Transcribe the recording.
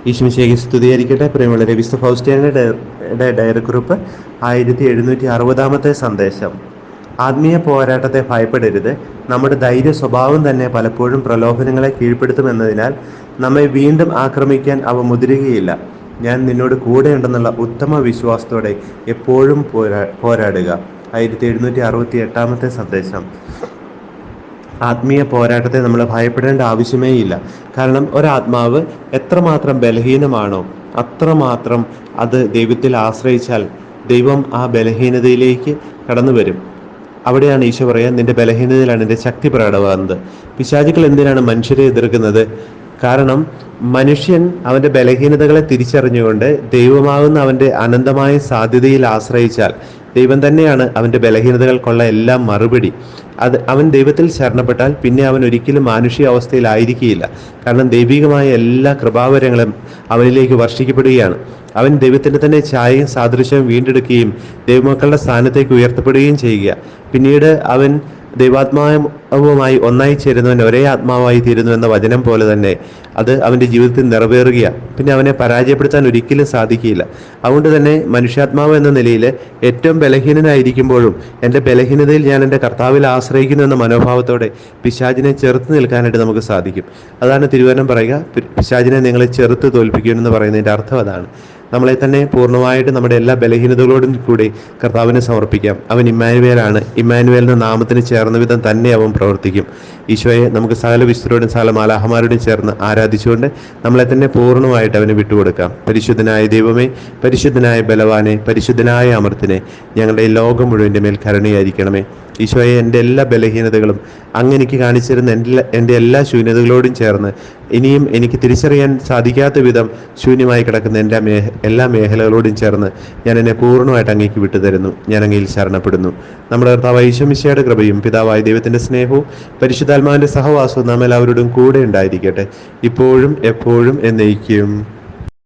ഈശ്മിശേഖി സ്തുതിയായിരിക്കട്ടെ. പ്രിയമുള്ളവരെ, വിശുദ്ധ ഫൗസ്റ്റ്യാനയുടെ ഡയറി കുറിപ്പ് 1760 സന്ദേശം. ആത്മീയ പോരാട്ടത്തെ ഭയപ്പെടരുത്. നമ്മുടെ ധൈര്യ സ്വഭാവം തന്നെ പലപ്പോഴും പ്രലോഭനങ്ങളെ കീഴ്പ്പെടുത്തുമെന്നതിനാൽ നമ്മെ വീണ്ടും ആക്രമിക്കാൻ അവ മുതിരുകയില്ല. ഞാൻ നിന്നോട് കൂടെയുണ്ടെന്നുള്ള ഉത്തമ വിശ്വാസത്തോടെ എപ്പോഴും പോരാടുക. 1768 സന്ദേശം. ആത്മീയ പോരാട്ടത്തെ നമ്മൾ ഭയപ്പെടേണ്ട ആവശ്യമേ ഇല്ല. കാരണം ഒരാത്മാവ് എത്രമാത്രം ബലഹീനമാണോ അത്രമാത്രം അത് ദൈവത്തിൽ ആശ്രയിച്ചാൽ ദൈവം ആ ബലഹീനതയിലേക്ക് കടന്നു വരും. അവിടെയാണ് ഈശോ പറയാൻ, നിന്റെ ബലഹീനതയിലാണ് എൻ്റെ ശക്തി പ്രകടമാകുന്നത്. പിശാചുക്കൾ എന്തിനാണ് മനുഷ്യരെ എതിർക്കുന്നത്? കാരണം മനുഷ്യൻ അവൻ്റെ ബലഹീനതകളെ തിരിച്ചറിഞ്ഞുകൊണ്ട് ദൈവമാകുന്ന അവൻ്റെ അനന്തമായ സാധ്യതയിൽ ആശ്രയിച്ചാൽ ദൈവം തന്നെയാണ് അവൻ്റെ ബലഹീനതകൾക്കുള്ള എല്ലാം മറുപടി. അവൻ ദൈവത്തിൽ ശരണപ്പെട്ടാൽ പിന്നെ അവൻ ഒരിക്കലും മാനുഷിക അവസ്ഥയിലായിരിക്കുകയില്ല. കാരണം ദൈവികമായ എല്ലാ കൃപാവരങ്ങളും അവനിലേക്ക് വർഷിക്കപ്പെടുകയാണ്. അവൻ ദൈവത്തിൻ്റെ തന്നെ ഛായയും സാദൃശ്യവും വീണ്ടെടുക്കുകയും ദൈവമക്കളുടെ സ്ഥാനത്തേക്ക് ഉയർത്തപ്പെടുകയും ചെയ്യുക. പിന്നീട് അവൻ ദൈവാത്മാവുമായി ഒന്നായി ചേരുന്നവൻ ഒരേ ആത്മാവായി തീരുന്നു എന്ന വചനം പോലെ തന്നെ അത് അവൻ്റെ ജീവിതത്തിൽ നിറവേറുകയാണ്. പിന്നെ അവനെ പരാജയപ്പെടുത്താൻ ഒരിക്കലും സാധിക്കില്ല. അതുകൊണ്ട് തന്നെ മനുഷ്യാത്മാവ് എന്ന നിലയിൽ ഏറ്റവും ബലഹീനനായിരിക്കുമ്പോഴും എൻ്റെ ബലഹീനതയിൽ ഞാൻ എൻ്റെ കർത്താവിൽ ആശ്രയിക്കുന്നു എന്ന മനോഭാവത്തോടെ പിശാചിനെ ചെറുത്ത് നിൽക്കാനായിട്ട് നമുക്ക് സാധിക്കും. അതാണ് തിരുവചനം പറയുക, പിശാചിനെ നിങ്ങളെ ചെറുത്ത് തോൽപ്പിക്കുമെന്ന് പറയുന്നതിൻ്റെ അർത്ഥം അതാണ്. നമ്മളെ തന്നെ പൂർണ്ണമായിട്ട് നമ്മുടെ എല്ലാ ബലഹീനതകളോടും കൂടി കർത്താവിന് സമർപ്പിക്കാം. അവൻ ഇമ്മാനുവേലാണ്. ഇമ്മാനുവേലിന്റെ നാമത്തിന് ചേർന്ന വിധം തന്നെ അവൻ പ്രവർത്തിക്കും. ഈശോയെ നമുക്ക് സകല വിശുദ്ധരോടും സകല മാലാഹമാരോടും ചേർന്ന് ആരാധിച്ചുകൊണ്ട് നമ്മളെ തന്നെ പൂർണ്ണമായിട്ട് അവന് വിട്ടുകൊടുക്കാം. പരിശുദ്ധനായ ദൈവമേ, പരിശുദ്ധനായ ബലവാനെ, പരിശുദ്ധനായ അമർത്തിനെ, ഞങ്ങളുടെ ഈ ലോകം മുഴുവൻ്റെ മേൽ കരുണയായിരിക്കണമേ. ഈശോയെ, എൻ്റെ എല്ലാ ബലഹീനതകളും അങ്ങ് എനിക്ക് കാണിച്ചിരുന്ന എൻ്റെ എല്ലാ ശൂന്യതകളോടും ചേർന്ന് ഇനിയും എനിക്ക് തിരിച്ചറിയാൻ സാധിക്കാത്ത വിധം ശൂന്യമായി കിടക്കുന്ന എൻ്റെ എല്ലാ മേഖലകളോടും ചേർന്ന് ഞാൻ എന്നെ പൂർണ്ണമായിട്ട് അങ്ങേക്ക് വിട്ടുതരുന്നു. ഞാൻ അങ്ങയിൽ ശരണപ്പെടുന്നു. നമ്മുടെ കർത്താവായ ഈശോ മിശിഹായുടെ കൃപയും പിതാവായ ദൈവത്തിൻ്റെ സ്നേഹവും പരിശുദ്ധാത്മാവിൻ്റെ സഹവാസവും നാം എല്ലാവരോടും കൂടെ ഉണ്ടായിരിക്കട്ടെ, ഇപ്പോഴും എപ്പോഴും എന്നേക്കും.